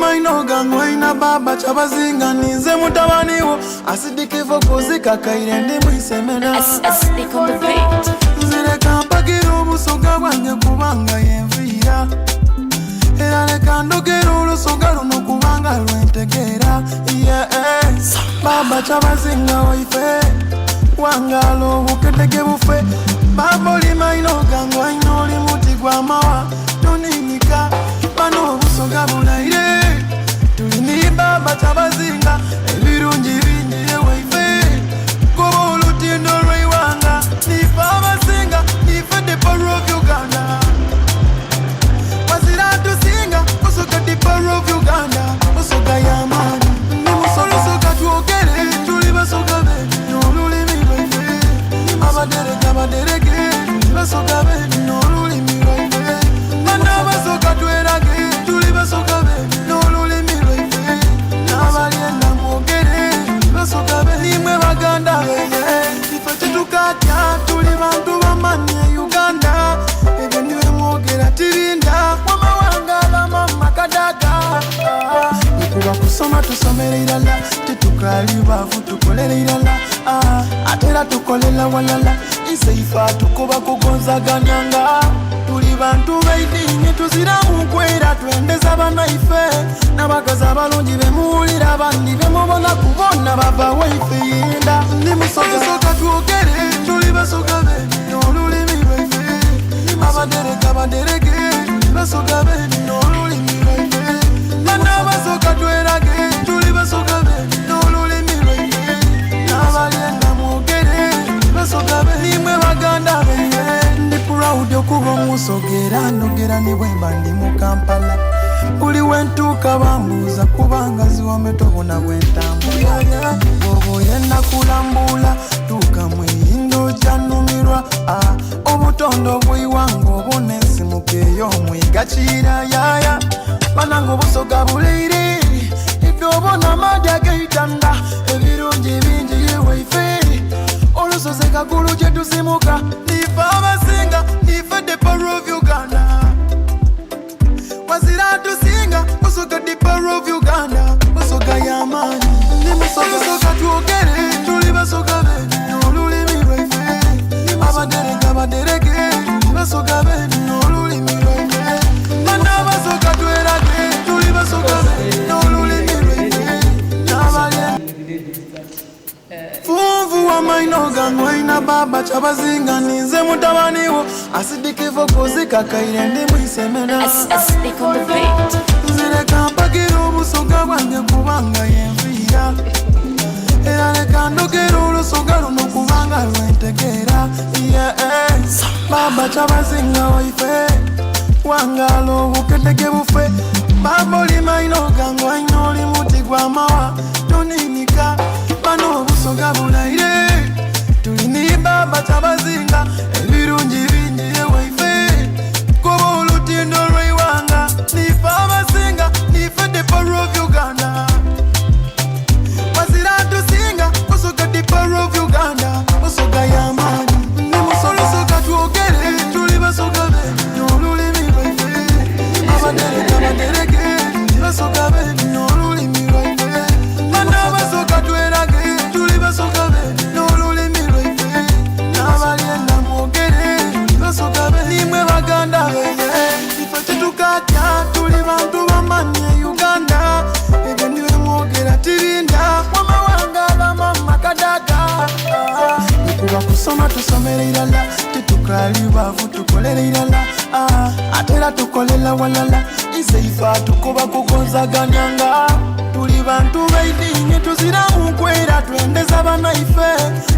maino gangwaina baba Kyabazinga ninze mutabaniwo asidikivo kuzika kaire ndi mwisemena Stick on the beat. Nzireka mpagira obusoga bwange kubanga yenvira era leka ndogera olusoga luno kubanga lwentegeera baba Kyabazinga waife wangalo obukedege bufe baba oli maino gangwaina oli muti gw'amawa toninika bano obusoga bulaire tulini baba Kyabazinga ebirungi bingi ewaife goba olutindo lweiwanga nife abasinga nife the power of Uganda wazira tusinga osoka the power of Uganda osoka yamani ni musolo soka tuogere tuli basoka be n'olulimi lwaife abaderege basoka be n'olulimi lwaife bana basoka twerage tuli basoka be n'olulimi lwaife n'abalyenda mwogere basoka be nimwe baganda beye ife tetukatya tuli bantu bamanyi e Uganda ebyo niwe mwogera tirinda wamawangala mama kadaga nikuba kusoma tusomere irala tetukali bavu tukolere irala atera tukolela walala iseifa tukuba kugonzaganyanga tuli bantu baidini tuzira mukwera twendeza banaife n'abakazi abalungi bemuwulira abandi bemubona kubona bava waife yenda ndi musoka twogere tuli basoka be n'olulimi lwaife abaderege basoka be n'olulimi lwaife bana basoka twerage tuli basoka be n'olulimi lwaife n'abalyenda mwogere basoka be nimwe baganda beye ndi proud okuva omusogera ndogera ni bwemba ndi mu Kampala buli wentuuka bambuuza kubanga ziwame tobona bwentambula bwoba oyenda kulambula tuuka mweyindo gyanumirwa obutondo bw'iwanga obona ensimuka ey'omwiga kiira yaya bananga obusoga buleire ebyo obona amadi ageitanda ebirungi bingi yewaife olusozi kagulu gye tuzimuka nife abasinga nife the power of Uganda wazira tusinga osoka the power of Uganda osoka yamani ni musoka twogere tuli basoka be n'olulimi lwaife abaderege basoka be n'olulimi lwaife bana basoka twerage tuli basoka be n'olulimi lwaife n'abalyenda Fuvu wa maino gangwaina baba Kyabazinga ninze mutabaniwo asidikivo kuzika kaire ndi mwisemena Stick on the beat. Nzireka mpagira obusoga bwange kubanga yenvira era leka ndogera olusoga luno kubanga lwentegeera baba Kyabazinga waife wangalo obukedege bufe baba oli maino gangwaina oli muti gw'amawa toninika bano obusoga bulaire tulini baba Kyabazinga ebirungi bingi ewaife goba olutindo lweiwanga nife abasinga nife the power of Uganda wazira tusinga osoka the power of Uganda osoka yamani ni musolo soka twogere tuli basoka be n'olulimi lwaife abaderege basoka be n'olulimi lwaife bana basoka twerage tuli basoka be n'olulimi lwaife n'abalyenda mwogere basoka be nimwe baganda beye ife tetukatya tuli bantu bamanyi e Uganda ebyo niwe mwogera tirinda wamawangala mama kadaga nikuba kusoma tusomere irala tetukali bavu tukolere irala atera tukolela walala iseifa tukuba kugonzaganyanga tuli bantu baidini tuzira mukwera twendeza banaife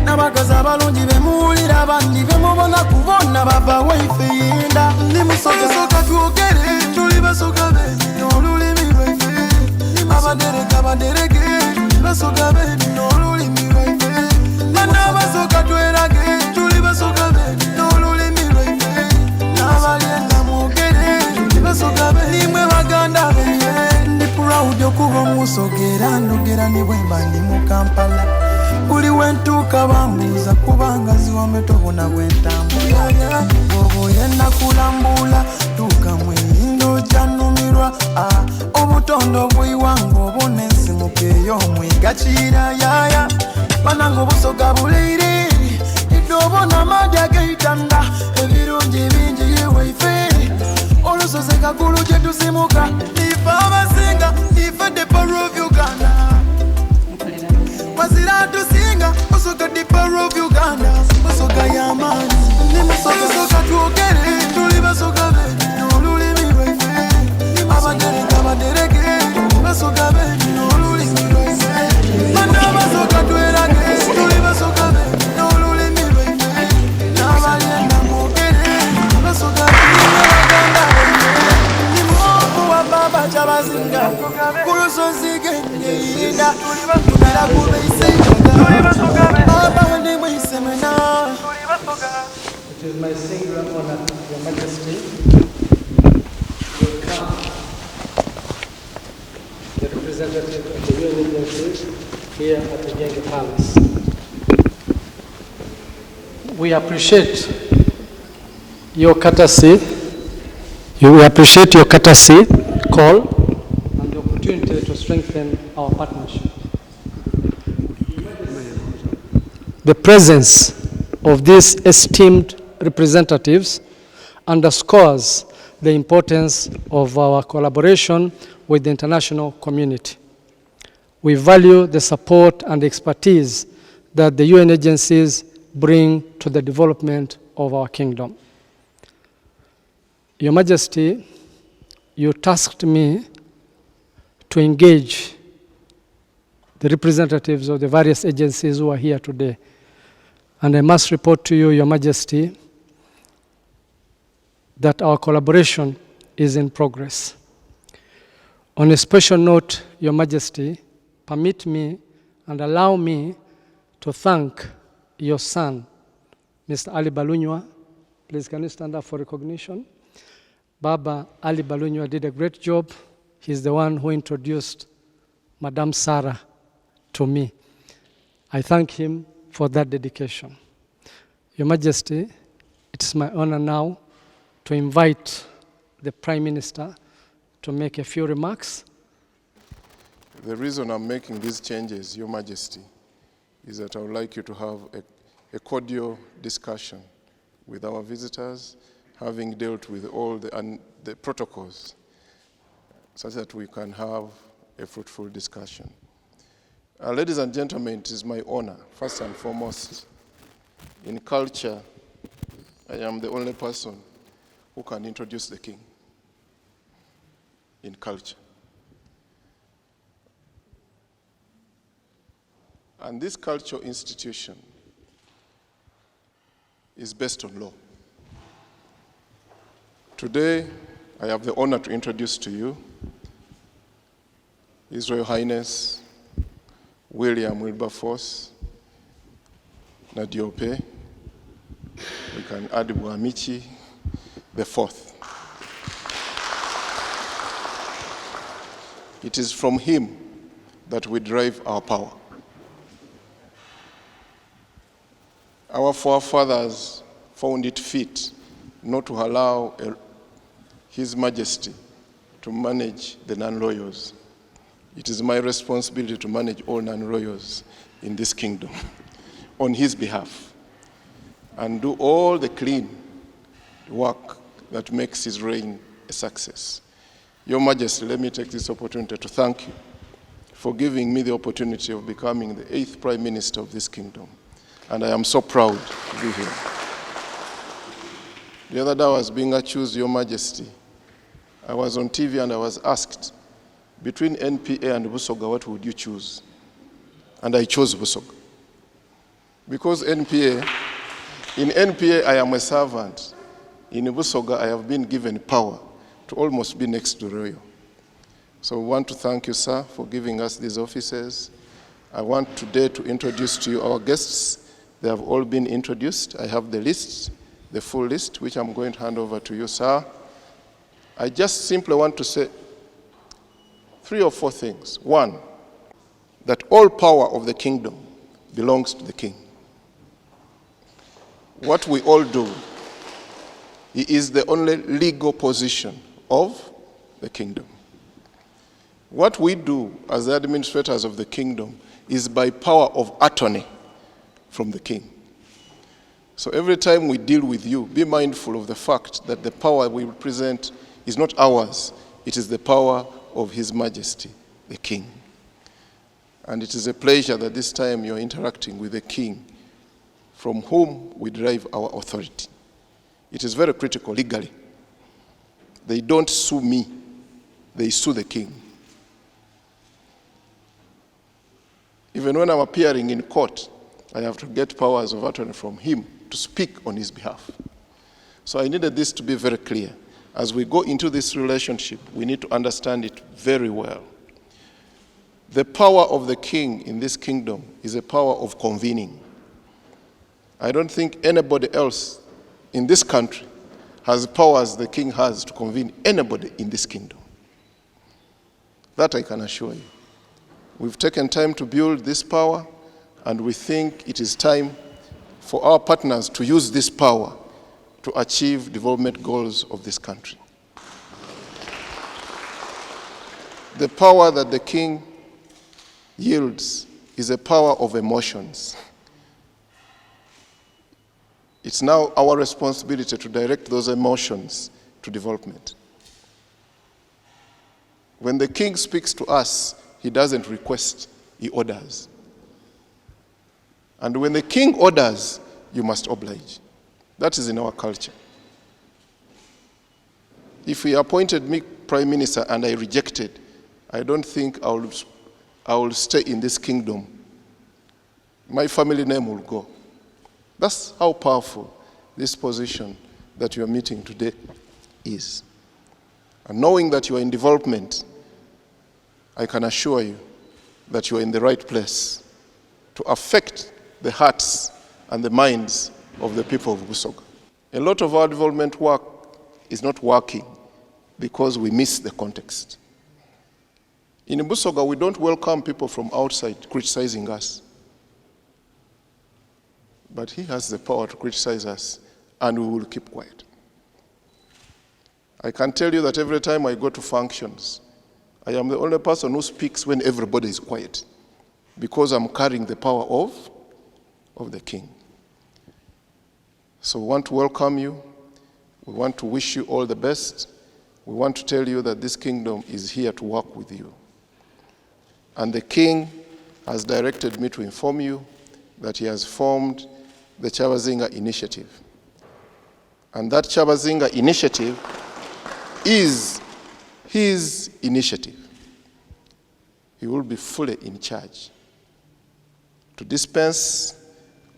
n'abakazi abalungi bemuwulira abandi bemubona kubona bava waife yenda ndi musoka twogere tuli basoka be n'olulimi lwaife abaderege basoka be n'olulimi lwaife bana basoka twerage tuli basoka be n'olulimi lwaife n'abalyenda mwogere basoka be nimwe baganda beye ndi proud okuva omusogera ndogera ni bwemba ndi mu Kampala buli wentuuka bambuuza kubanga ziwame tobona bwentambula bwoba oyenda kulambula tuuka mweyindo gyanumirwa bw'okulwa obutondo bw'iwanga obunensi mukeyo mwigakira yaya bananga obusoga buleire idobona madya geitanda ebirungi bingi yewaife olusozi kakulu kyetusimuka ife abasinga ife the power of Uganda mazira tusinga musoga the power of Uganda musoga y'amaanyi ne musoga twogere tuli basoga be n'olulimi lwaife abageni abaderege basoga be n'olulimi lwaife bana basoga twerage tuli basoga be n'olulimi lwaife n'abalyenda mwogere basoga Uganda ni mwovu wa baba Kyabazinga kulusozi gengeyinda tunala kubeisenga abandi mwisemena. It is my singular honor, Your Majesty, to come, the representative of the UN agencies here at the Igenge Palace. We appreciate your courtesy. We appreciate your courtesy call and the opportunity to strengthen our partnership. The presence of these esteemed representatives underscores the importance of our collaboration with the international community. We value the support and expertise that the UN agencies bring to the development of our kingdom. Your Majesty, you tasked me to engage the representatives of the various agencies who are here today. And I must report to you, Your Majesty, that our collaboration is in progress. On a special note, Your Majesty, permit me and allow me to thank your son, Mr. Ali Balunywa. Please, can you stand up for recognition? Baba Ali Balunywa did a great job. He's the one who introduced Madame Sarah to me. I thank him for that dedication. Your Majesty, it's my honor now to invite the Prime Minister to make a few remarks. The reason I'm making these changes, Your Majesty, is that I would like you to have a cordial discussion with our visitors, having dealt with all the protocols, such that we can have a fruitful discussion. Ladies and gentlemen, it is my honor, first and foremost. In culture, I am the only person who can introduce the king in culture. And this cultural institution is based on law. Today, I have the honor to introduce to you His Royal Highness William Wilberforce Nadiope. We can add Bwamichi the fourth. It is from him that we derive our power. Our forefathers found it fit not to allow His Majesty to manage the non-royals. It is my responsibility to manage all non-royals in this kingdom on his behalf and do all the clean work that makes his reign a success. Your Majesty, let me take this opportunity to thank you for giving me the opportunity of becoming the 8th Prime Minister of this kingdom. And I am so proud to be here. The other day I was being accused, Your Majesty. I was on TV and I was asked, between NPA and Busoga, what would you choose? And I chose Busoga. Because in NPA I am a servant. In Busoga I have been given power to almost be next to royal. So we want to thank you, sir, for giving us these offices. I want today to introduce to you our guests. They have all been introduced. I have the list, the full list, which I'm going to hand over to you, sir. I just simply want to say 3 or 4 things. One, that all power of the kingdom belongs to the king. What we all do, he is the only legal position of the kingdom. What we do as the administrators of the kingdom is by power of attorney from the king. So every time we deal with you, be mindful of the fact that the power we represent is not ours, it is the power of His Majesty, the King. And it is a pleasure that this time you're interacting with the King, from whom we derive our authority. It is very critical legally. They don't sue me, they sue the King. Even when I'm appearing in court, I have to get powers of attorney from him to speak on his behalf. So I needed this to be very clear. As we go into this relationship, we need to understand it very well. The power of the king in this kingdom is a power of convening. I don't think anybody else in this country has powers the king has to convene anybody in this kingdom. That I can assure you. We've taken time to build this power, and we think it is time for our partners to use this power to achieve development goals of this country. The power that the king yields is a power of emotions. It's now our responsibility to direct those emotions to development. When the king speaks to us, he doesn't request, he orders. And when the king orders, you must oblige. That is in our culture. If he appointed me prime minister and I rejected, I don't think I will stay in this kingdom. My family name will go. That's how powerful this position that you are meeting today is. And knowing that you are in development, I can assure you that you are in the right place to affect the hearts and the minds of the people of Busoga. A lot of our development work is not working because we miss the context. In Busoga, we don't welcome people from outside criticizing us. But he has the power to criticize us, and we will keep quiet. I can tell you that every time I go to functions, I am the only person who speaks when everybody is quiet, because I'm carrying the power of the king. So we want to welcome you. We want to wish you all the best. We want to tell you that this kingdom is here to work with you. And the king has directed me to inform you that he has formed the Kyabazinga initiative. And that Kyabazinga initiative is his initiative. He will be fully in charge to dispense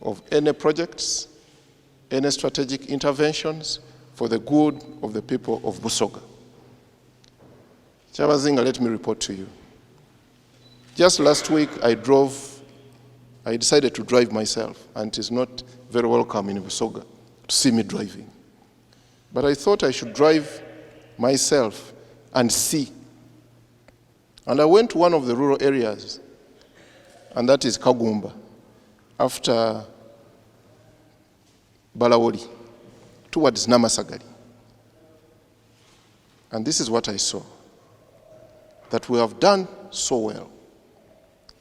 of any projects, any strategic interventions for the good of the people of Busoga. Kyabazinga, let me report to you. Just last week, I decided to drive myself, and it is not very welcome in Busoga to see me driving. But I thought I should drive myself and see. And I went to one of the rural areas, and that is Kagumba, after Balawoli, towards Namasagari. And this is what I saw, that we have done so well,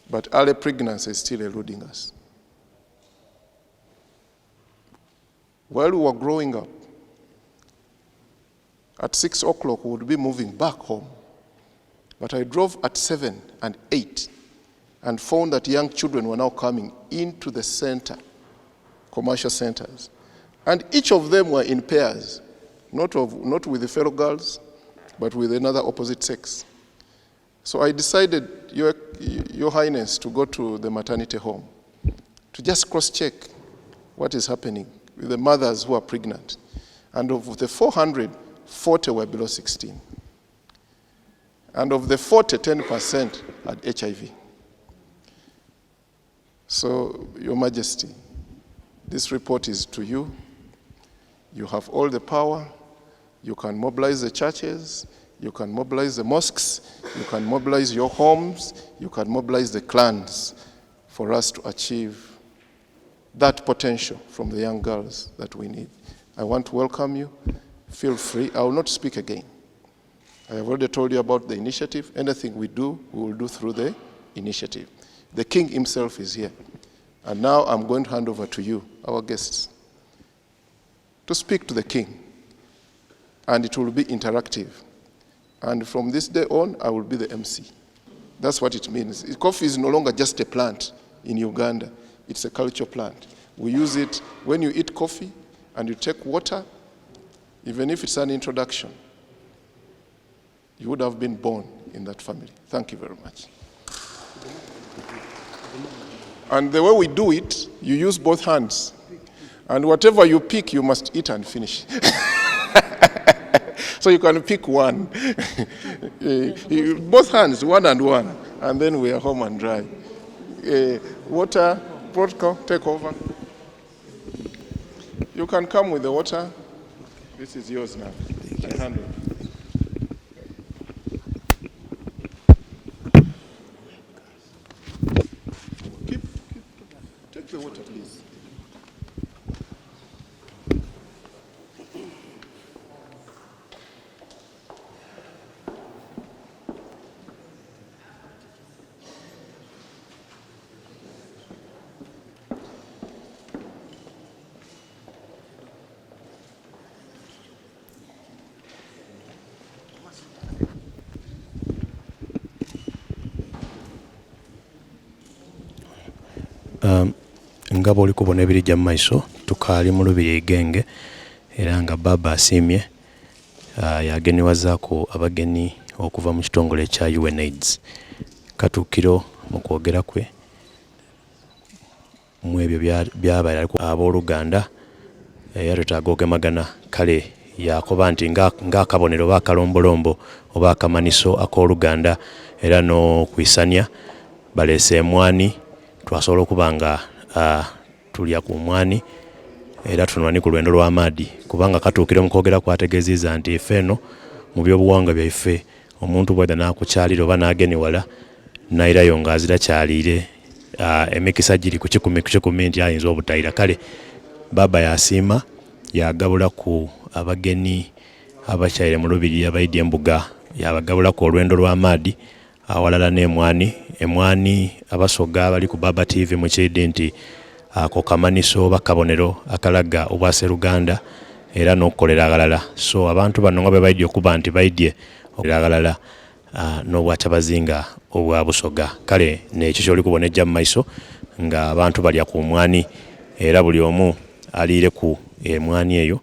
but early pregnancy is still eluding us. While we were growing up, at 6 o'clock we would be moving back home. But I drove at 7 and 8 and found that young children were now coming into the center, commercial centers. And each of them were in pairs, not with the fellow girls, but with another opposite sex. So I decided, Your Highness, to go to the maternity home to just cross-check what is happening with the mothers who are pregnant. And of the 400, 40 were below 16. And of the 40, 10% had HIV. So, Your Majesty, this report is to you. You have all the power. You can mobilize the churches. You can mobilize the mosques. You can mobilize your homes. You can mobilize the clans for us to achieve that potential from the young girls that we need. I want to welcome you. Feel free. I will not speak again. I have already told you about the initiative. Anything we do, we will do through the initiative. The king himself is here. And now I'm going to hand over to you, our guests, to speak to the king. And it will be interactive. And from this day on, I will be the MC. That's what it means. Coffee is no longer just a plant in Uganda. It's a culture plant. We use it when you eat coffee and you take water, even if it's an introduction. You would have been born in that family. Thank you very much. And the way we do it, you use both hands. And whatever you pick, you must eat and finish. So you can pick one. Both hands, one and one. And then we are home and dry. Water, protocol, take over. You can come with the water. This is yours now. I hand it. Take the water, please. Nga bw'oli kubona ebirijja mu maiso tukaali mu Lubiri Igenge era nga baba asiimye yagenebwazaako abageni okuva mu kitongole kya UNAIDS. Katuukiro mu kwogera kwe mu ebyo byabaira abooluganda era twetaaga ogemagana kale yakoba nti ng'akabonero oba akalombolombo oba akamaniso ak'oluganda era n'okwisanya baleese emwani twasobola okuba nga tulya ku mwani era tunwani ku lwendo lw'amaadi kubanga katuukire mu kwogera kwategeezezza nti ffe eno mu byobuwangwa byaffe omuntu bw'adda n'akukyalira oba n'agenewala n'ayirayo ng'azira kyaliire emikisa giri ku kikumi nti ayinza obutayira. Kale baba yasiima yagabula ku abageni abakyayire mu Lubiri abayidde embuga yabagabula ku olwendo lw'amaadi awalala emwani abasoga bali ku Baba TV mukidde nti ako kamaniso bakabonero akalaga obwase Luganda era n'okukolera agalala. So abantu bano nga baidye okuba nti baidye okukolera agalala n'obwa Kyabazinga obwa Busoga. Kale n'ekyo kyoli kubona ejja mu maiso nga abantu balya ku mwani era buli omu aliire ku emwani eyo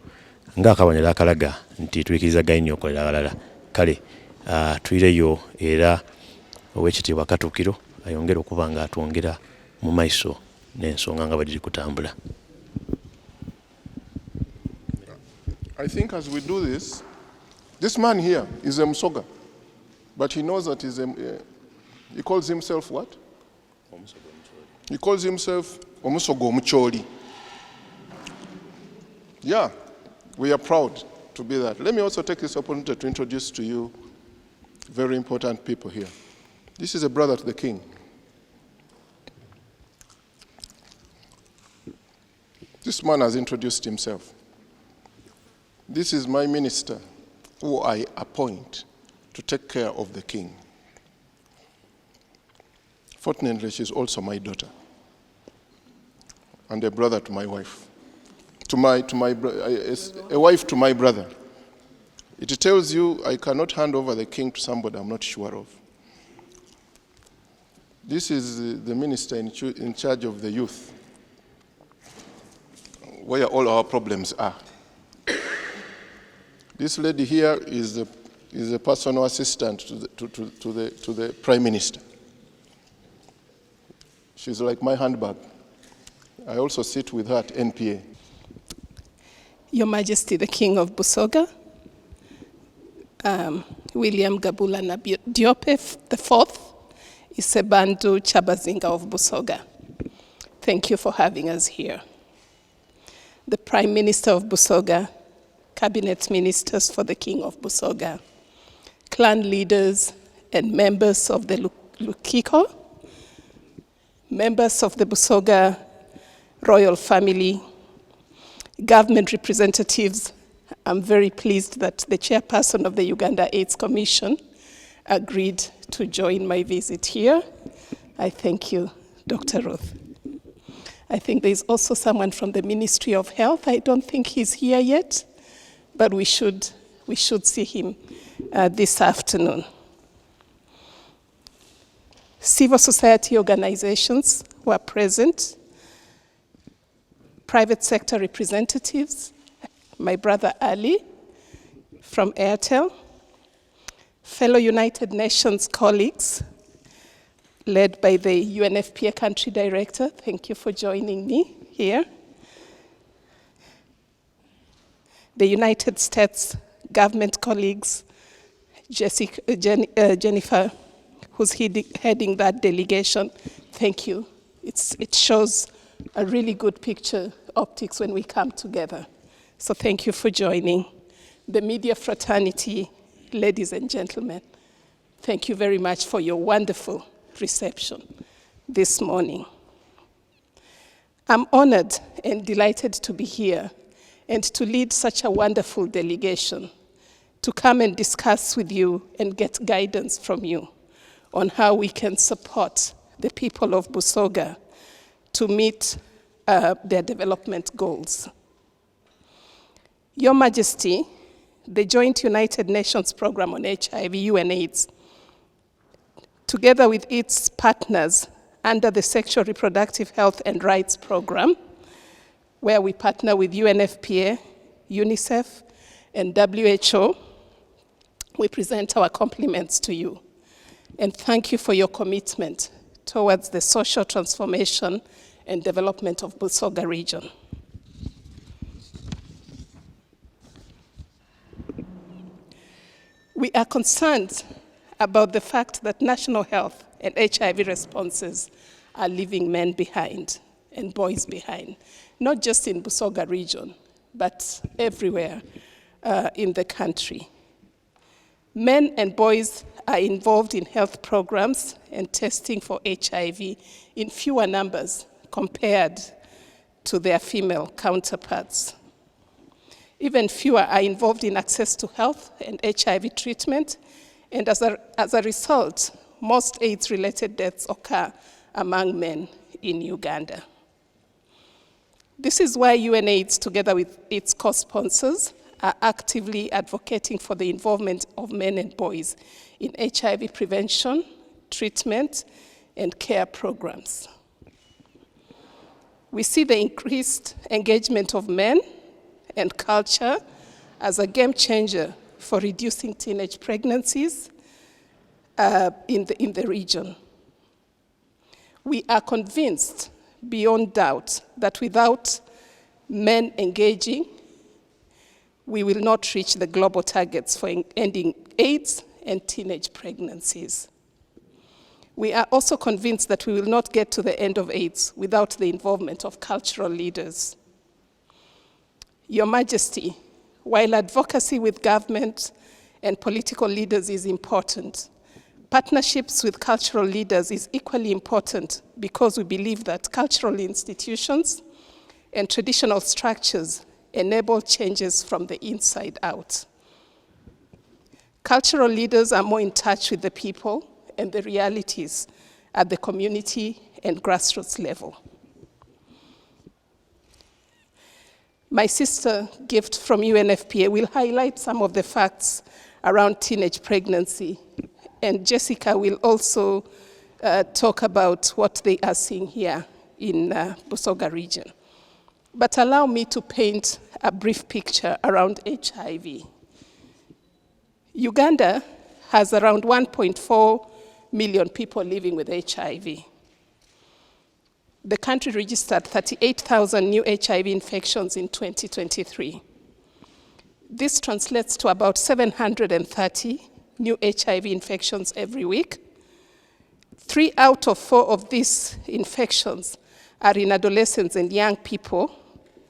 ng'akabonero akalaga nti tuyikirizaganya okukolera agalala. Kale tuireyo era owekitiibwa Katuukiro ayongera okuba nga atwongera mu maiso n'ensonga nga bwe kutambula. I think as we do this, this man here is a Musoga, but he knows that he calls himself what? He calls himself Omusoga Omucholi. Yeah, we are proud to be that. Let me also take this opportunity to introduce to you very important people here. This is a brother to the king. This man has introduced himself. This is my minister who I appoint to take care of the king. Fortunately, she's also my daughter and a brother to my wife. A wife to my brother. It tells you I cannot hand over the king to somebody I'm not sure of. This is the minister in charge of the youth, where all our problems are. This lady here is a personal assistant to the Prime Minister. She's like my handbag. I also sit with her at NPA. Your Majesty, the King of Busoga, William Gabula Diope IV, Isebandu Kyabazinga of Busoga. Thank you for having us here. The Prime Minister of Busoga, Cabinet Ministers for the King of Busoga, clan leaders and members of the Lukiko, members of the Busoga royal family, government representatives, I'm very pleased that the chairperson of the Uganda AIDS Commission agreed to join my visit here. I thank you, Dr. Ruth. I think there's also someone from the Ministry of Health. I don't think he's here yet, but we should see him this afternoon. Civil society organizations were present, private sector representatives, my brother Ali from Airtel, fellow United Nations colleagues, led by the UNFPA country director. Thank you for joining me here. The United States government colleagues, Jennifer, who's heading that delegation. Thank you. It shows a really good picture optics when we come together. So thank you for joining. The media fraternity, ladies and gentlemen, thank you very much for your wonderful reception this morning. I'm honored and delighted to be here and to lead such a wonderful delegation to come and discuss with you and get guidance from you on how we can support the people of Busoga to meet their development goals. Your Majesty, the Joint United Nations Program on HIV, UNAIDS, together with its partners under the Sexual Reproductive Health and Rights Program, where we partner with UNFPA, UNICEF, and WHO, we present our compliments to you. And thank you for your commitment towards the social transformation and development of Busoga region. We are concerned about the fact that national health and HIV responses are leaving men behind and boys behind, not just in Busoga region, but everywhere in the country. Men and boys are involved in health programs and testing for HIV in fewer numbers compared to their female counterparts. Even fewer are involved in access to health and HIV treatment, and as a result, most AIDS-related deaths occur among men in Uganda. This is why UNAIDS, together with its co-sponsors, are actively advocating for the involvement of men and boys in HIV prevention, treatment, and care programs. We see the increased engagement of men and culture as a game changer for reducing teenage pregnancies in the region. We are convinced beyond doubt that without men engaging, we will not reach the global targets for ending AIDS and teenage pregnancies. We are also convinced that we will not get to the end of AIDS without the involvement of cultural leaders. Your Majesty, while advocacy with government and political leaders is important, partnerships with cultural leaders is equally important because we believe that cultural institutions and traditional structures enable changes from the inside out. Cultural leaders are more in touch with the people and the realities at the community and grassroots level. My sister gift from UNFPA will highlight some of the facts around teenage pregnancy, and Jessica will also talk about what they are seeing here in Busoga region. But allow me to paint a brief picture around HIV. Uganda has around 1.4 million people living with HIV. The country registered 38,000 new HIV infections in 2023. This translates to about 730 new HIV infections every week. 3 out of 4 of these infections are in adolescents and young people,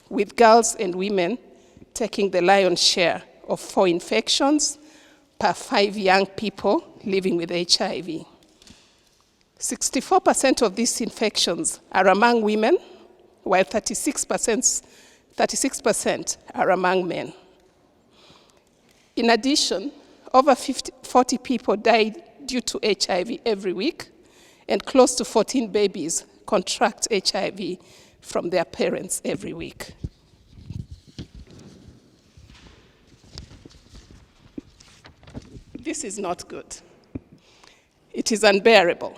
with girls and women taking the lion's share of 4 infections per 5 young people living with HIV. 64% of these infections are among women, while 36% are among men. In addition, over 40 people die due to HIV every week, and close to 14 babies contract HIV from their parents every week. This is not good. It is unbearable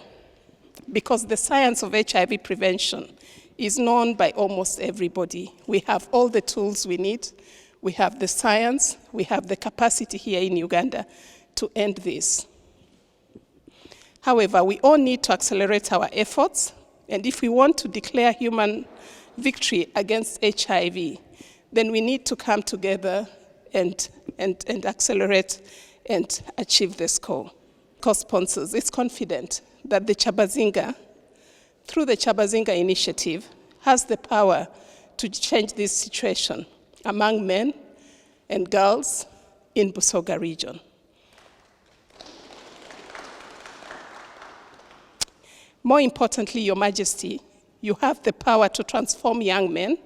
because the science of HIV prevention is known by almost everybody. We have all the tools we need. We have the science. We have the capacity here in Uganda to end this. However, we all need to accelerate our efforts, and if we want to declare human victory against HIV, then we need to come together and accelerate and achieve this goal. Co-sponsors is confident that the Kyabazinga, through the Kyabazinga initiative, has the power to change this situation among men and girls in Busoga region. More importantly, Your Majesty, you have the power to transform young men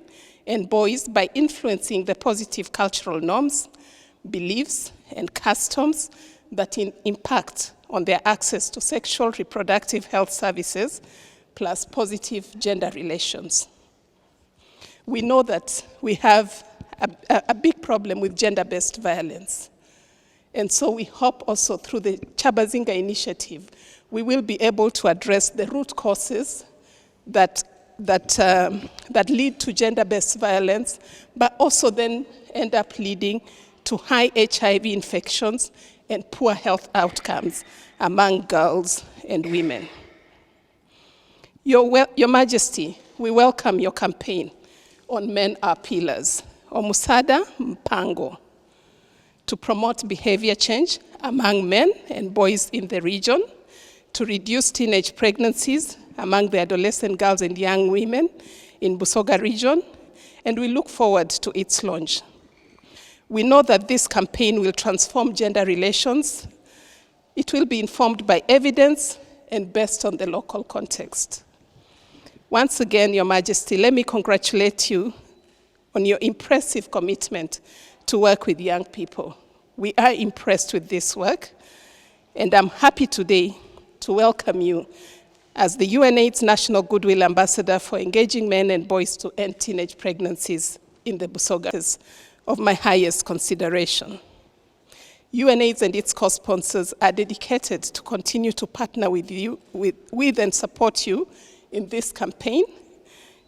and boys by influencing the positive cultural norms, beliefs, and customs that impact on their access to sexual reproductive health services, plus positive gender relations. We know that we have a big problem with gender-based violence. And so we hope also through the Kyabazinga initiative, we will be able to address the root causes that lead to gender-based violence, but also then end up leading to high HIV infections and poor health outcomes among girls and women. Your Majesty, we welcome your campaign on Men Are Pillars, Omusada Mpango, to promote behavior change among men and boys in the region, to reduce teenage pregnancies among the adolescent girls and young women in Busoga region, and we look forward to its launch. We know that this campaign will transform gender relations. It will be informed by evidence and based on the local context. Once again, Your Majesty, let me congratulate you on your impressive commitment to work with young people. We are impressed with this work, and I'm happy today to welcome you as the UNAIDS National Goodwill Ambassador for engaging men and boys to end teenage pregnancies in the Busoga. Is of my highest consideration. UNAIDS and its co-sponsors are dedicated to continue to partner with you, with and support you in this campaign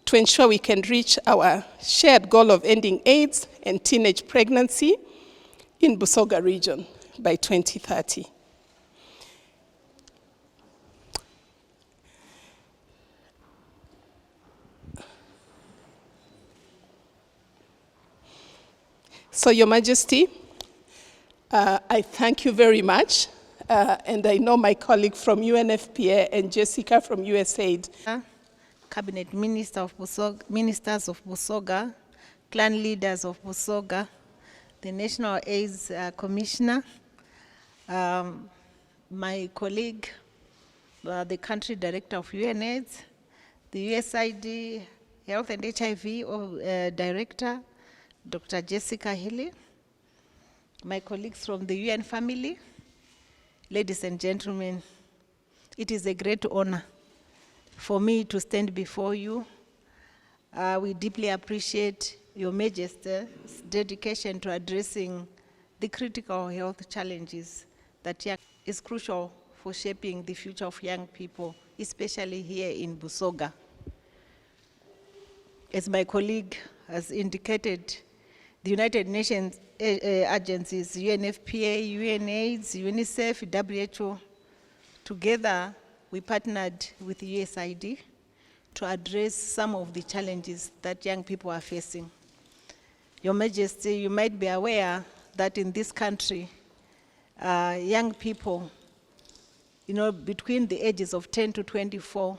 to ensure we can reach our shared goal of ending AIDS and teenage pregnancy in Busoga region by 2030. So, Your Majesty, I thank you very much, and I know my colleague from UNFPA and Jessica from USAID. Cabinet Minister of Busoga, Ministers of Busoga, clan leaders of Busoga, the National AIDS Commissioner, my colleague, the Country Director of UNAIDS, the USAID Health and HIV Director, Dr. Jessica Healy, my colleagues from the UN family, ladies and gentlemen, it is a great honor for me to stand before you. We deeply appreciate Your Majesty's dedication to addressing the critical health challenges that is crucial for shaping the future of young people, especially here in Busoga. As my colleague has indicated, the United Nations agencies, UNFPA, UNAIDS, UNICEF, WHO, together we partnered with USAID to address some of the challenges that young people are facing. Your Majesty, you might be aware that in this country, young people, between the ages of 10 to 24,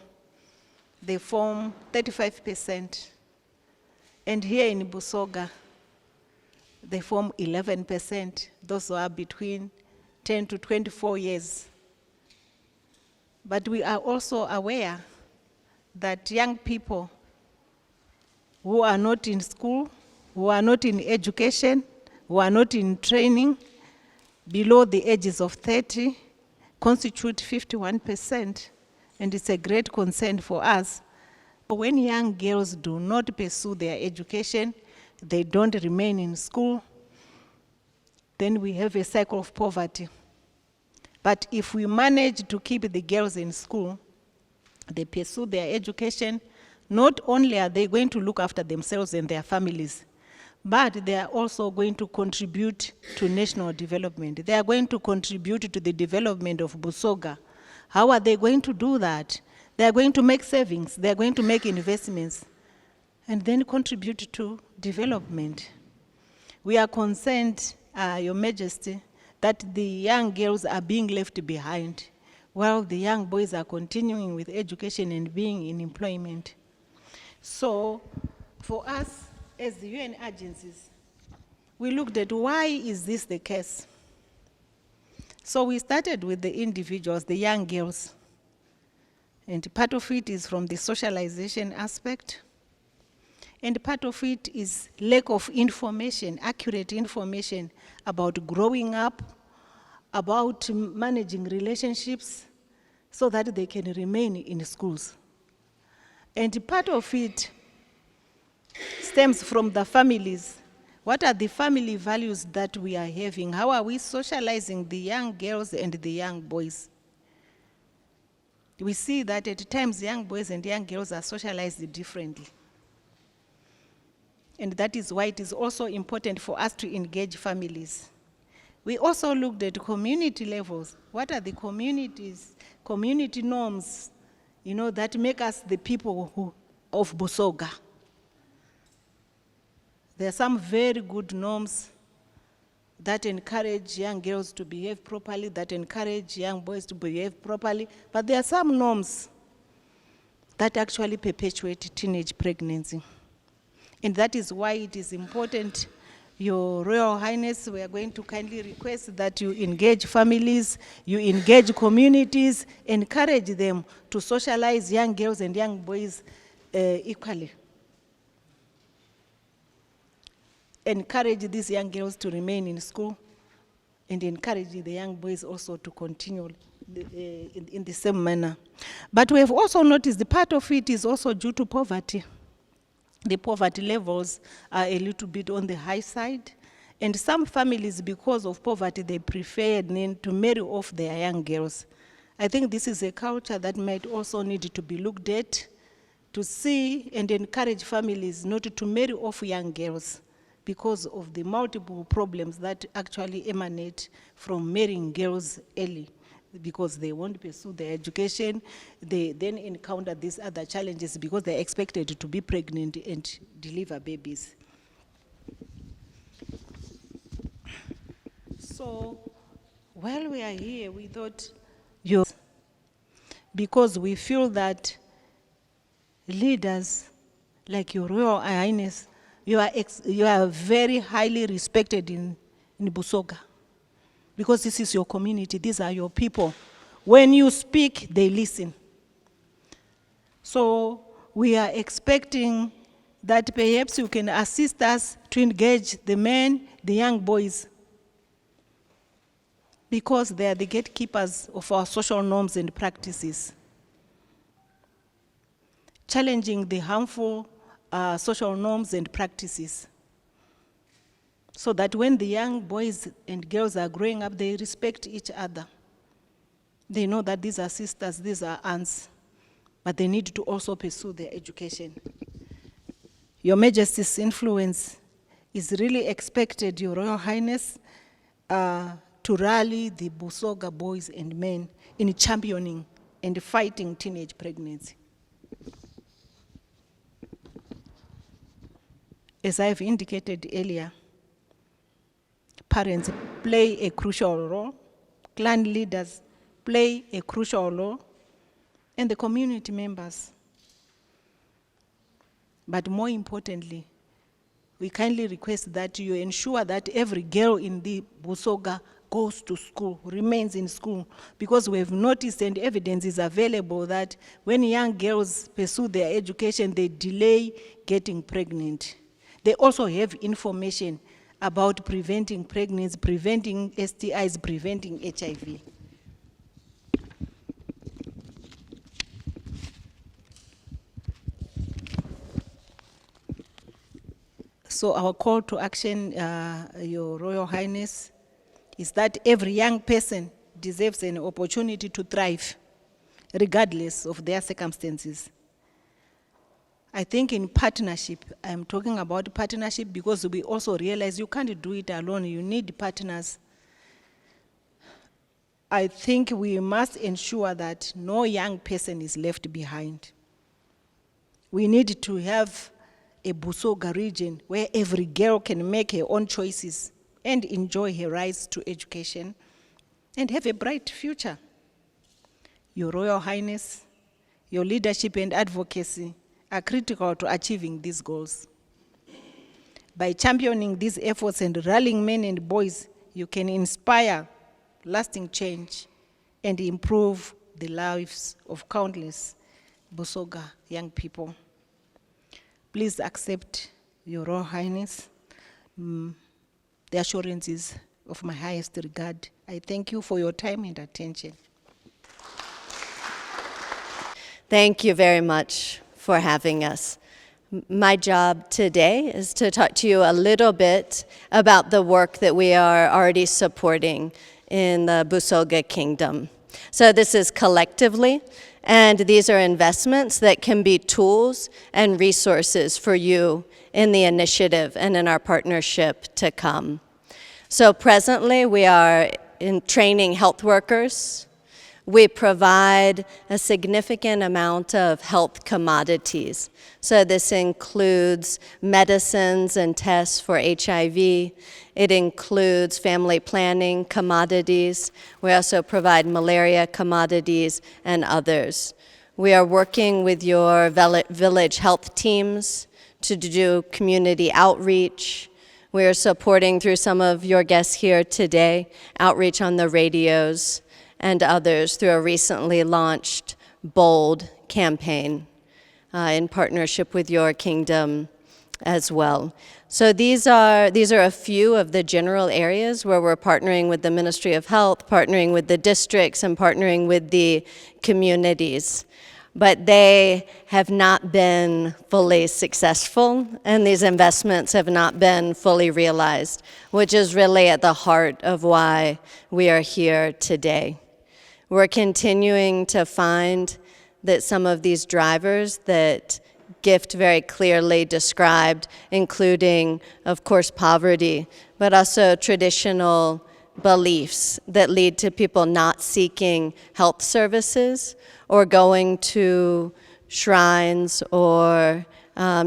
they form 35%. And here in Busoga, they form 11%, those who are between 10 to 24 years. But we are also aware that young people who are not in school, who are not in education, who are not in training, below the ages of 30 constitute 51%, and it's a great concern for us. When young girls do not pursue their education, they don't remain in school, then we have a cycle of poverty. But if we manage to keep the girls in school, they pursue their education, not only are they going to look after themselves and their families, but they are also going to contribute to national development. They are going to contribute to the development of Busoga. How are they going to do that? They are going to make savings, they are going to make investments, and then contribute to development. We are concerned, Your Majesty, that the young girls are being left behind, while the young boys are continuing with education and being in employment. So, for us, as the UN agencies, we looked at why is this the case. So we started with the individuals, the young girls. And part of it is from the socialization aspect. And part of it is lack of information, accurate information about growing up, about managing relationships, so that they can remain in schools. And part of it stems from the families. What are the family values that we are having? How are we socializing the young girls and the young boys? We see that at times young boys and young girls are socialized differently. And that is why it is also important for us to engage families. We also looked at community levels. What are the community norms, that make us the people of Busoga? There are some very good norms that encourage young girls to behave properly, that encourage young boys to behave properly, but there are some norms that actually perpetuate teenage pregnancy. And that is why it is important, Your Royal Highness, we are going to kindly request that you engage families, you engage communities, encourage them to socialize young girls and young boys equally. Encourage these young girls to remain in school, and encourage the young boys also to continue in the same manner. But we have also noticed the part of it is also due to poverty. The poverty levels are a little bit on the high side, and some families, because of poverty, they prefer to marry off their young girls. I think this is a culture that might also need to be looked at, to see and encourage families not to marry off young girls, because of the multiple problems that actually emanate from marrying girls early, because they won't pursue their education. They then encounter these other challenges because they're expected to be pregnant and deliver babies. So while we are here, we thought, because we feel that leaders like Your Royal Highness, you are very highly respected in Busoga, because this is your community, these are your people. When you speak, they listen. So we are expecting that perhaps you can assist us to engage the men, the young boys, because they are the gatekeepers of our social norms and practices, challenging the harmful social norms and practices, so that when the young boys and girls are growing up, they respect each other. They know that these are sisters, these are aunts, but they need to also pursue their education. Your Majesty's influence is really expected, Your Royal Highness, to rally the Busoga boys and men in championing and fighting teenage pregnancy. As I've indicated earlier, parents play a crucial role, clan leaders play a crucial role, and the community members. But more importantly, we kindly request that you ensure that every girl in the Busoga goes to school, remains in school, because we have noticed and evidence is available that when young girls pursue their education, they delay getting pregnant. They also have information about preventing pregnancy, preventing STIs, preventing HIV. So our call to action, Your Royal Highness, is that every young person deserves an opportunity to thrive, regardless of their circumstances. I think in partnership, I'm talking about partnership because we also realize you can't do it alone, you need partners. I think we must ensure that no young person is left behind. We need to have a Busoga region where every girl can make her own choices and enjoy her rights to education and have a bright future. Your Royal Highness, your leadership and advocacy are critical to achieving these goals. By championing these efforts and rallying men and boys, you can inspire lasting change and improve the lives of countless Busoga young people. Please accept, Your Royal Highness, the assurances of my highest regard. I thank you for your time and attention. Thank you very much for having us. My job today is to talk to you a little bit about the work that we are already supporting in the Busoga Kingdom. So this is collectively, and these are investments that can be tools and resources for you in the initiative and in our partnership to come. So presently we are in training health workers. We provide a significant amount of health commodities. So this includes medicines and tests for HIV. It includes family planning commodities. We also provide malaria commodities and others. We are working with your village health teams to do community outreach. We are supporting, through some of your guests here today, outreach on the radios and others through a recently launched BOLD campaign in partnership with your kingdom as well. So these are a few of the general areas where we're partnering with the Ministry of Health, partnering with the districts, and partnering with the communities. But they have not been fully successful, and these investments have not been fully realized, which is really at the heart of why we are here today. We're continuing to find that some of these drivers that Gift very clearly described, including, of course, poverty, but also traditional beliefs that lead to people not seeking health services or going to shrines or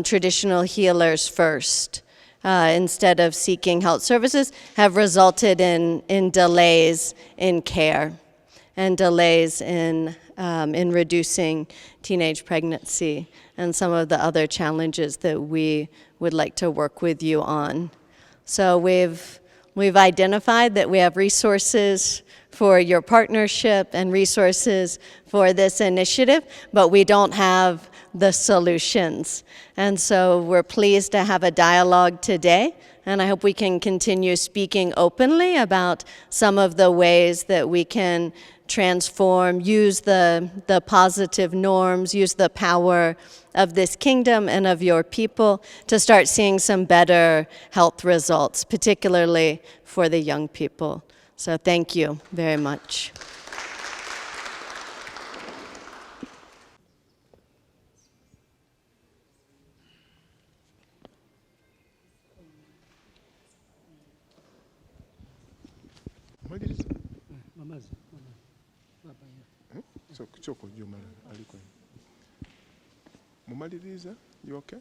traditional healers first instead of seeking health services, have resulted in delays in care and delays in reducing teenage pregnancy and some of the other challenges that we would like to work with you on. So we've identified that we have resources for your partnership and resources for this initiative, but we don't have the solutions. And so we're pleased to have a dialogue today, and I hope we can continue speaking openly about some of the ways that we can transform, use the positive norms, use the power of this kingdom and of your people to start seeing some better health results, particularly for the young people. So thank you very much. Mumaliriza, you okay?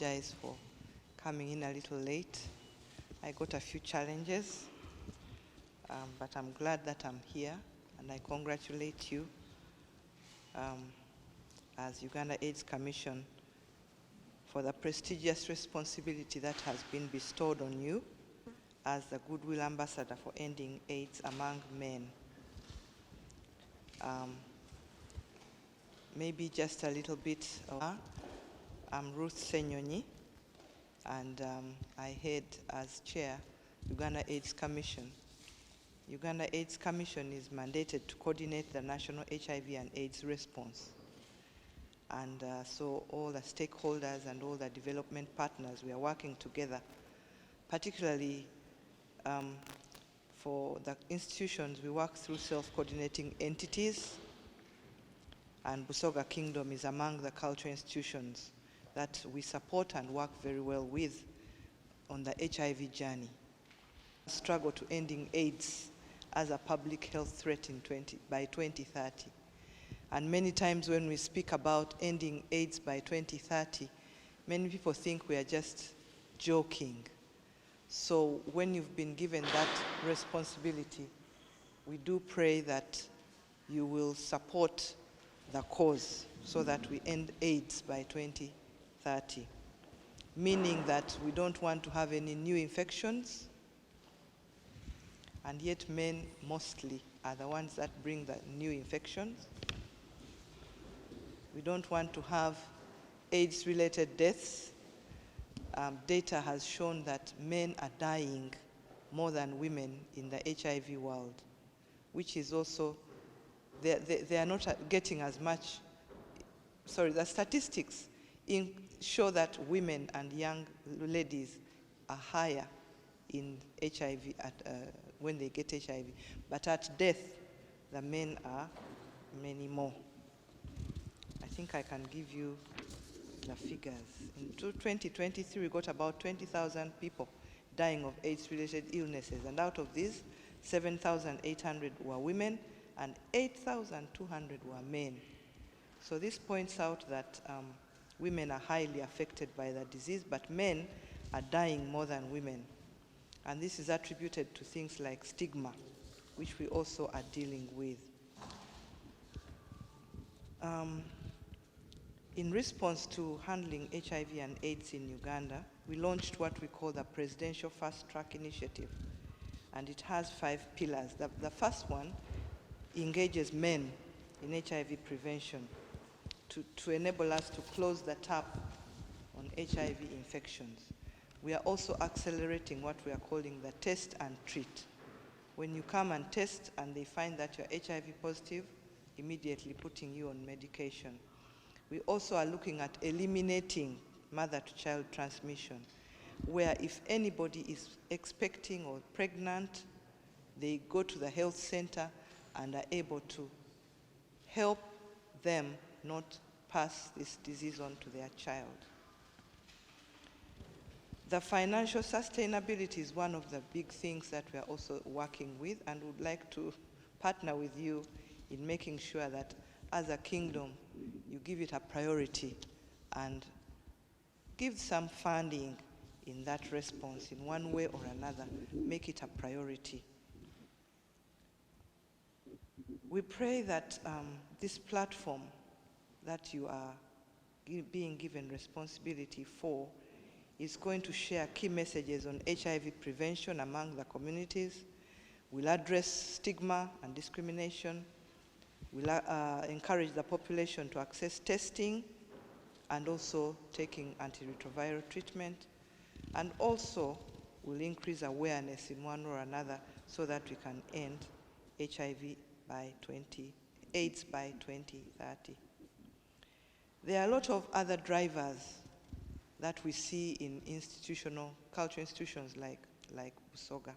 Apologize for coming in a little late. I got a few challenges, but I'm glad that I'm here, and I congratulate you as Uganda AIDS Commission for the prestigious responsibility that has been bestowed on you as the Goodwill Ambassador for ending AIDS among men. maybe just a little bit. I'm Ruth Senyonyi, and I head as chair Uganda AIDS Commission. Uganda AIDS Commission is mandated to coordinate the national HIV and AIDS response. And so all the stakeholders and all the development partners, we are working together, particularly for the institutions, we work through self-coordinating entities, and Busoga Kingdom is among the cultural institutions that we support and work very well with on the HIV journey. Struggle to ending AIDS as a public health threat by 2030. And many times when we speak about ending AIDS by 2030, many people think we are just joking. So when you've been given that responsibility, we do pray that you will support the cause so that we end AIDS by 2030, meaning that we don't want to have any new infections, and yet men mostly are the ones that bring the new infections. We don't want to have AIDS-related deaths. Data has shown that men are dying more than women in the HIV world, which is also, they are not getting as much, the statistics show that women and young ladies are higher in HIV when they get HIV, but at death, the men are many more. I think I can give you the figures. In 2023, we got about 20,000 people dying of AIDS-related illnesses, and out of these, 7,800 were women and 8,200 were men. So this points out that women are highly affected by the disease, but men are dying more than women. And this is attributed to things like stigma, which we also are dealing with. In response to handling HIV and AIDS in Uganda, we launched what we call the Presidential Fast Track Initiative, and it has 5 pillars. The first one engages men in HIV prevention to enable us to close the tap on HIV infections. We are also accelerating what we are calling the test and treat. When you come and test and they find that you're HIV positive, immediately putting you on medication. We also are looking at eliminating mother-to-child transmission, where if anybody is expecting or pregnant, they go to the health center and are able to help them not pass this disease on to their child. The financial sustainability is one of the big things that we are also working with, and would like to partner with you in making sure that as a kingdom, you give it a priority and give some funding in that response in one way or another, make it a priority. We pray that this platform that you are being given responsibility for is going to share key messages on HIV prevention among the communities, will address stigma and discrimination, will encourage the population to access testing and also taking antiretroviral treatment, and also will increase awareness in one or another so that we can end HIV AIDS by 2030. There are a lot of other drivers that we see in cultural institutions like Busoga.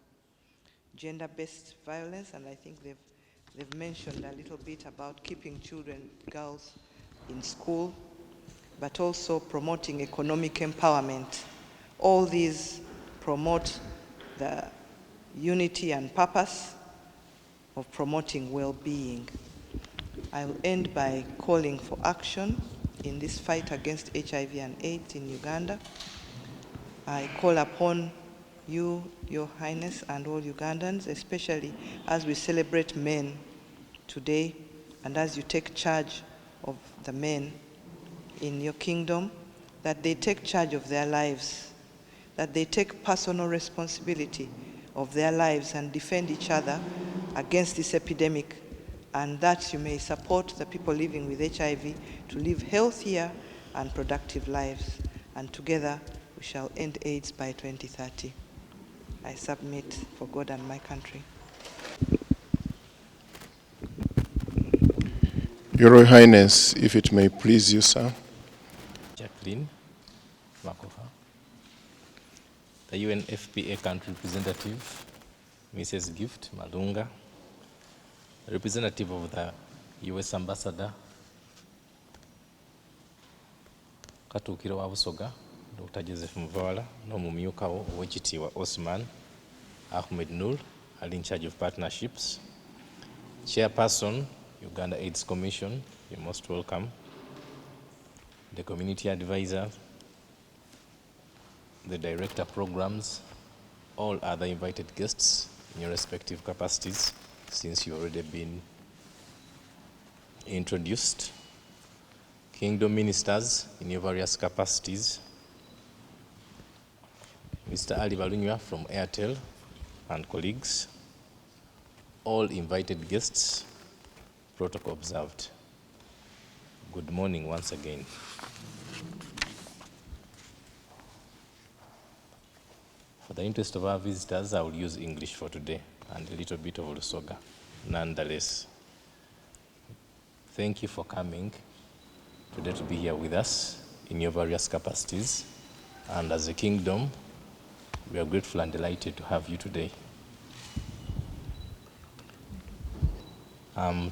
Gender-based violence, and I think they've mentioned a little bit about keeping girls in school, but also promoting economic empowerment. All these promote the unity and purpose of promoting well-being. I will end by calling for action in this fight against HIV and AIDS in Uganda. I call upon you, Your Highness, and all Ugandans, especially as we celebrate men today, and as you take charge of the men in your kingdom, that they take charge of their lives, that they take personal responsibility of their lives and defend each other against this epidemic and that you may support the people living with HIV to live healthier and productive lives. And together, we shall end AIDS by 2030. I submit for God and my country. Your Royal Highness, if it may please you, sir. Jacqueline Makova, the UNFPA country representative, Mrs. Gift Malunga, representative of the US Ambassador, Katukiro wa Busoga, Dr. Joseph Mvala, n'omumyuka wo Owekitiibwa Osman Ahmed Nur, ali in charge of partnerships. Chairperson, Uganda AIDS Commission, you're most welcome. The community advisor, the director programs, all other invited guests in your respective capacities, since you've already been introduced. Kingdom ministers in your various capacities. Mr. Ali Balunywa from Airtel and colleagues. All invited guests, protocol observed. Good morning once again. For the interest of our visitors, I will use English for today and a little bit of Lusoga, nonetheless. Thank you for coming today to be here with us in your various capacities. And as a kingdom, we are grateful and delighted to have you today.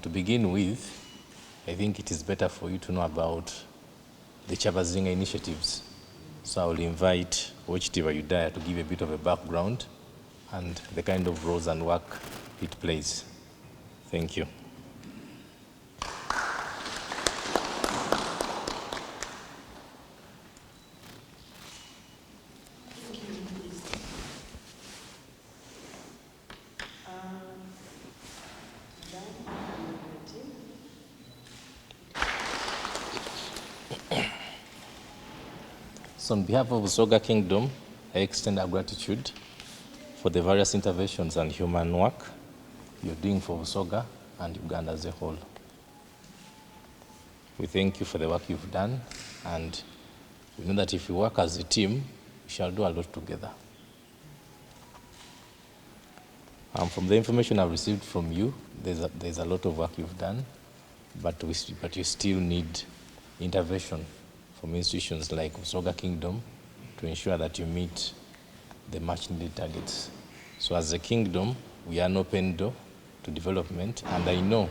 To begin with, I think it is better for you to know about the Kyabazinga initiatives. So I will invite Owekitiibwa Udaya to give a bit of a background and the kind of roles and work it plays. Thank you. So on behalf of Busoga Kingdom, I extend our gratitude for the various interventions and human work you're doing for Busoga and Uganda as a whole. We thank you for the work you've done, and we know that if we work as a team, we shall do a lot together. From the information I've received from you, there's a lot of work you've done, but you still need intervention from institutions like Busoga Kingdom to ensure that you meet the much needed targets. So as a kingdom, we are an open door to development, and I know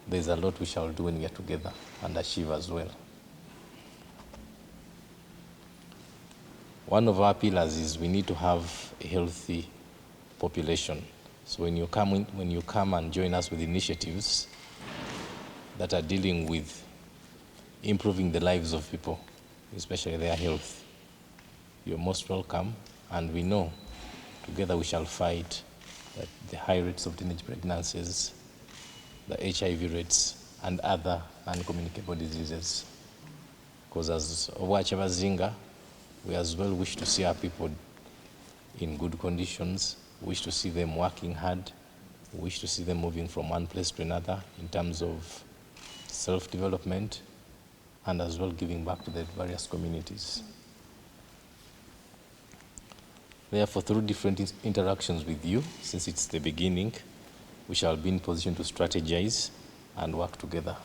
there's a lot we shall do when we are together and achieve as well. One of our pillars is we need to have a healthy population. So when you come and join us with initiatives that are dealing with improving the lives of people, especially their health, you're most welcome, and we know together we shall fight the high rates of teenage pregnancies, the HIV rates, and other uncommunicable diseases. Because as Kyabazinga, we as well wish to see our people in good conditions, wish to see them working hard, wish to see them moving from one place to another in terms of self-development, and as well giving back to the various communities. Therefore, through different interactions with you, since it's the beginning, we shall be in position to strategize and work together.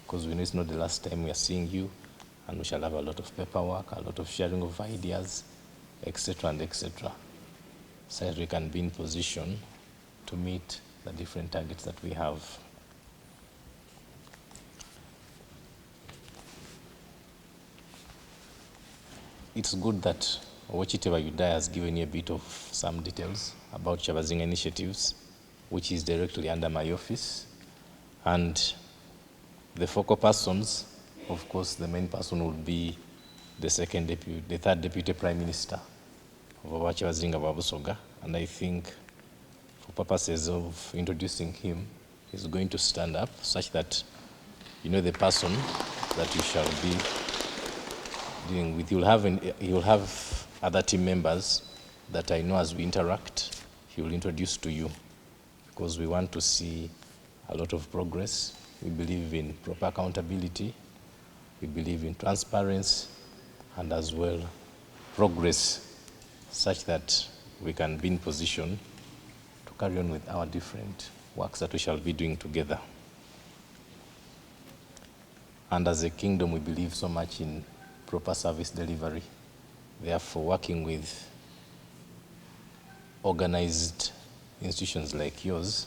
Because we know it's not the last time we are seeing you, and we shall have a lot of paperwork, a lot of sharing of ideas, etc. and etc. So that we can be in position to meet the different targets that we have. It's good that Owekitiibwa Udaya has given you a bit of some details about Kyabazinga initiatives, which is directly under my office. And the focal persons, of course, the main person will be the third deputy prime minister of Kyabazinga Busoga. And I think for purposes of introducing him, he's going to stand up such that you know the person that you shall be dealing with. You'll have other team members that I know as we interact, he will introduce to you, because we want to see a lot of progress. We believe in proper accountability. We believe in transparency and as well progress such that we can be in position to carry on with our different works that we shall be doing together. And as a kingdom, we believe so much in proper service delivery. Therefore, working with organized institutions like yours,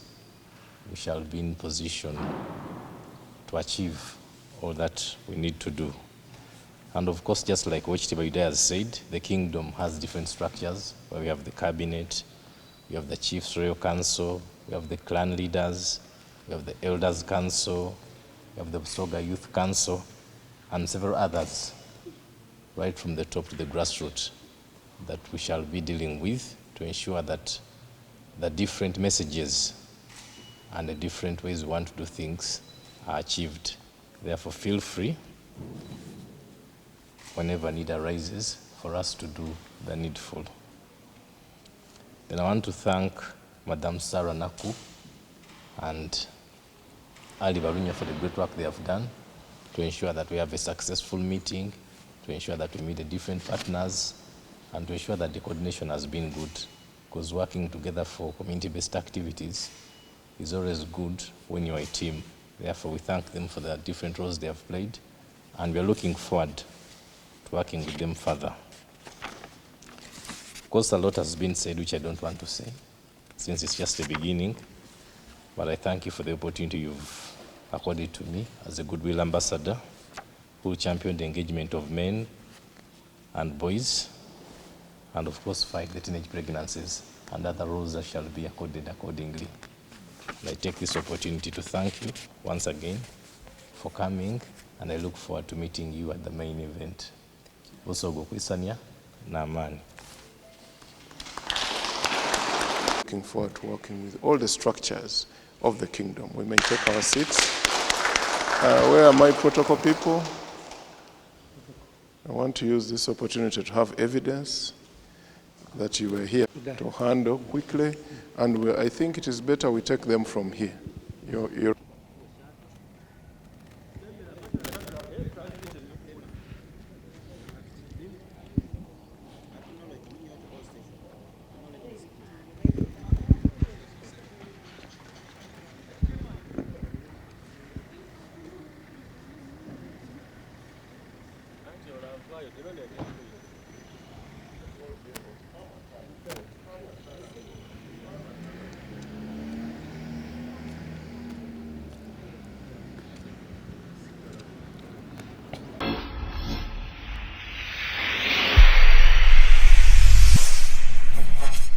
we shall be in position to achieve all that we need to do. And of course, just like what Kyabazinga has said, the kingdom has different structures, where we have the cabinet, we have the chief's royal council, we have the clan leaders, we have the elders council, we have the Busoga youth council, and several others, right from the top to the grassroots, that we shall be dealing with to ensure that the different messages and the different ways we want to do things are achieved. Therefore, feel free, whenever need arises, for us to do the needful. Then I want to thank Madam Sarah Naku and Ali Barunya for the great work they have done to ensure that we have a successful meeting, to ensure that we meet the different partners, and to ensure that the coordination has been good. Because working together for community-based activities is always good when you're a team. Therefore, we thank them for the different roles they have played, and we're looking forward to working with them further. Of course, a lot has been said, which I don't want to say, since it's just the beginning, but I thank you for the opportunity you've accorded to me as a goodwill ambassador who championed the engagement of men and boys, and of course fight the teenage pregnancies and other roles that shall be accorded accordingly. And I take this opportunity to thank you once again for coming, and I look forward to meeting you at the main event. Also, Gokwisanya na amani. Looking forward to working with all the structures of the kingdom. We may take our seats. Where are my protocol people? I want to use this opportunity to have evidence that you were here to handle quickly, and I think it is better we take them from here. You're